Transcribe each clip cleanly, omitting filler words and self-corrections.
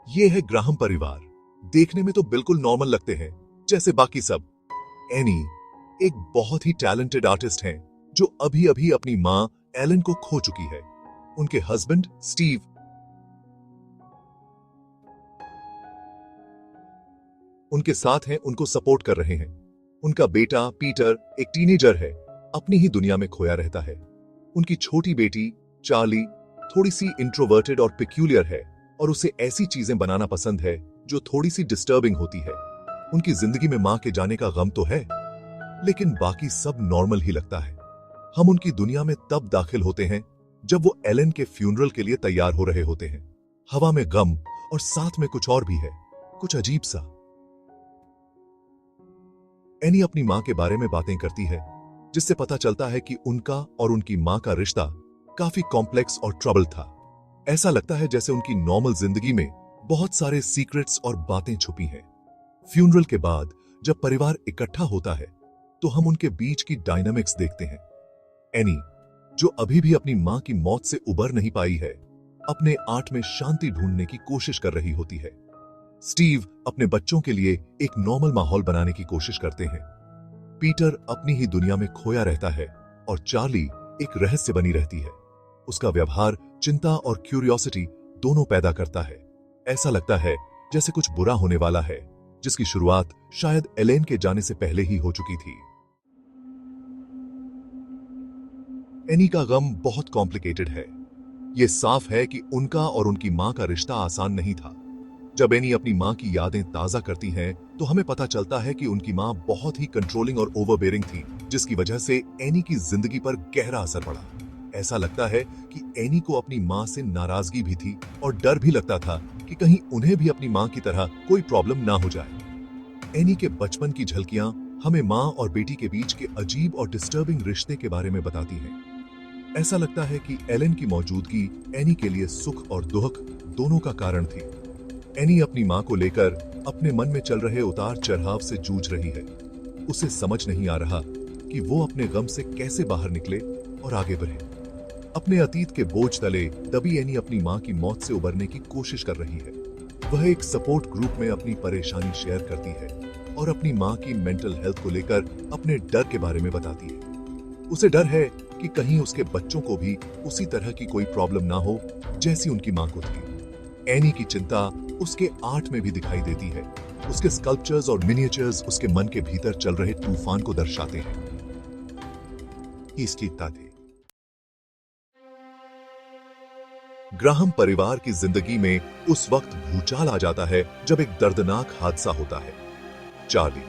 ये है ग्राहम परिवार। देखने में तो बिल्कुल नॉर्मल लगते हैं, जैसे बाकी सब। एनी एक बहुत ही टैलेंटेड आर्टिस्ट हैं, जो अभी अभी अपनी मां एलन को खो चुकी है। उनके हस्बैंड स्टीव उनके साथ हैं, उनको सपोर्ट कर रहे हैं। उनका बेटा पीटर एक टीनेजर है, अपनी ही दुनिया में खोया रहता है। उनकी छोटी बेटी चार्ली थोड़ी सी इंट्रोवर्टेड और पिक्यूलियर है, और उसे ऐसी चीजें बनाना पसंद है जो थोड़ी सी डिस्टर्बिंग होती है। उनकी जिंदगी में मां के जाने का गम तो है, लेकिन बाकी सब नॉर्मल ही लगता है। हम उनकी दुनिया में तब दाखिल होते हैं जब वो एलन के फ्यूनरल के लिए तैयार हो रहे होते हैं। हवा में गम और साथ में कुछ और भी है, कुछ अजीब सा। एनी अपनी मां के बारे में बातें करती है, जिससे पता चलता है कि उनका और उनकी मां का रिश्ता काफी कॉम्प्लेक्स और ट्रबल था। ऐसा लगता है जैसे उनकी नॉर्मल जिंदगी में बहुत सारे सीक्रेट्स और बातें छुपी हैं। फ्यूनरल के बाद जब परिवार इकट्ठा होता है, तो हम उनके बीच की डायनामिक्स देखते हैं। एनी, जो अभी भी अपनी मां की मौत से उबर नहीं पाई है, अपने आर्ट में शांति ढूंढने की कोशिश कर रही होती है। स्टीव अपने बच्चों के लिए एक नॉर्मल माहौल बनाने की कोशिश करते हैं। पीटर अपनी ही दुनिया में खोया रहता है, और चार्ली एक रहस्य बनी रहती है। उसका व्यवहार चिंता और क्यूरियोसिटी दोनों पैदा करता है। ऐसा लगता है जैसे कुछ बुरा होने वाला है, जिसकी शुरुआत शायद एलेन के जाने से पहले ही हो चुकी थी। एनी का गम बहुत कॉम्प्लिकेटेड है। यह साफ है कि उनका और उनकी मां का रिश्ता आसान नहीं था। जब एनी अपनी मां की यादें ताजा करती हैं, तो हमें पता चलता है कि उनकी मां बहुत ही कंट्रोलिंग और ओवरबेयरिंग थी, जिसकी वजह से एनी की जिंदगी पर गहरा असर पड़ा। ऐसा लगता है कि एनी को अपनी मां से नाराजगी भी थी, और डर भी लगता था कि कहीं उन्हें भी अपनी मां की तरह कोई प्रॉब्लम ना हो जाए। एनी के बचपन की झलकियां हमें मां और बेटी के बीच के अजीब और डिस्टर्बिंग रिश्ते के बारे में बताती हैं। ऐसा लगता है कि एलन की मौजूदगी एनी के लिए सुख और दुख दोनों का कारण थी। एनी अपनी मां को लेकर अपने मन में चल रहे उतार चढ़ाव से जूझ रही है। उसे समझ नहीं आ रहा कि वो अपने गम से कैसे बाहर निकले और आगे बढ़े। अपने अतीत के बोझ तले दबी एनी अपनी मां की मौत से उबरने की कोशिश कर रही है। वह एक सपोर्ट ग्रुप में अपनी परेशानी शेयर करती है, और अपनी मां की मेंटल हेल्थ को लेकर अपने डर के बारे में बताती है। उसे डर है कि कहीं उसके बच्चों को भी उसी तरह की कोई प्रॉब्लम ना हो जैसी उनकी मां को थी। एनी की चिंता उसके आर्ट में भी दिखाई देती है। उसके स्कल्पचर्स और मिनिएचर्स उसके मन के भीतर चल रहे तूफान को दर्शाते हैं। इसकी ताते ग्राहम परिवार की जिंदगी में उस वक्त भूचाल आ जाता है जब एक दर्दनाक हादसा होता है। चार्ली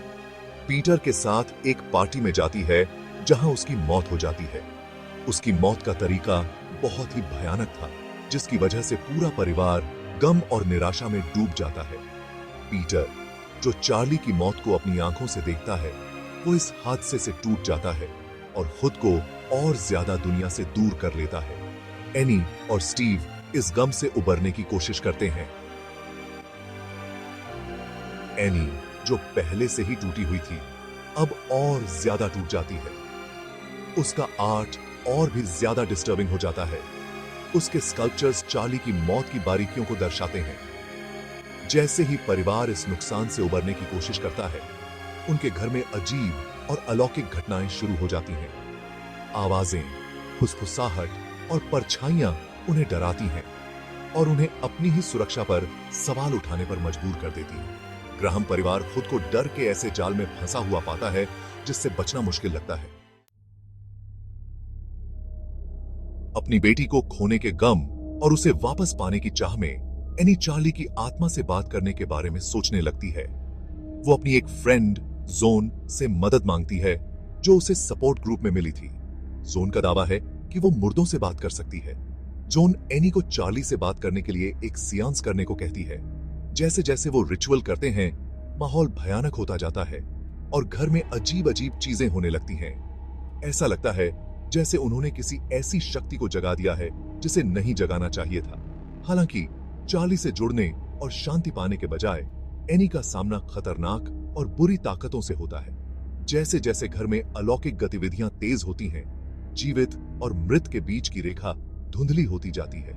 पीटर के साथ एक पार्टी में जाती है, जहां उसकी मौत हो जाती है। उसकी मौत का तरीका बहुत ही भयानक था, जिसकी वजह से पूरा परिवार गम और निराशा में डूब जाता है। पीटर, जो चार्ली की मौत को अपनी आंखों से देखता है, वो इस हादसे से टूट जाता है और खुद को और ज्यादा दुनिया से दूर कर लेता है। एनी और स्टीव इस गम से उबरने की कोशिश करते हैं। एनी, जो पहले से ही टूटी हुई थी, अब और ज्यादा टूट जाती है। उसका आर्ट और भी ज्यादा डिस्टर्बिंग हो जाता है। उसके स्कल्पचर्स चार्ली की मौत की बारीकियों को दर्शाते हैं। जैसे ही परिवार इस नुकसान से उबरने की कोशिश करता है, उनके घर में अजीब और अलौकिक घटनाएं शुरू हो जाती हैं। आवाजें, फुसफुसाहट और परछाइयां उन्हें डराती हैं, और उन्हें अपनी ही सुरक्षा पर सवाल उठाने पर मजबूर कर देती हैं। ग्राहम परिवार खुद को डर के ऐसे जाल में फंसा हुआ पाता है जिससे बचना मुश्किल लगता है। अपनी बेटी को खोने के गम और उसे वापस पाने की चाह में एनी चार्ली की आत्मा से बात करने के बारे में सोचने लगती है। वो अपनी एक फ्रेंड जोन से मदद मांगती है, जो उसे सपोर्ट ग्रुप में मिली थी। जोन का दावा है कि वो मुर्दों से बात कर सकती है। जोन एनी को चार्ली से बात करने के लिए एक सियांस करने को कहती है। जैसे जैसे वो रिचुअल करते हैं, माहौल भयानक होता जाता है और घर में अजीब अजीब चीजें होने लगती हैं। ऐसा लगता है जैसे उन्होंने किसी ऐसी शक्ति को जगा दिया है जिसे नहीं जगाना चाहिए था। हालांकि चार्ली से जुड़ने और शांति पाने के बजाय एनी का सामना खतरनाक और बुरी ताकतों से होता है। जैसे जैसे घर में अलौकिक गतिविधियां तेज होती हैं, जीवित और मृत के बीच की रेखा धुंधली होती जाती है।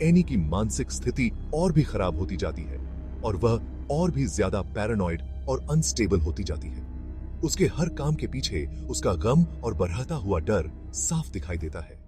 एनी की मानसिक स्थिति और भी खराब होती जाती है और वह और भी ज्यादा पैरानॉइड और अनस्टेबल होती जाती है। उसके हर काम के पीछे उसका गम और बढ़ता हुआ डर साफ दिखाई देता है।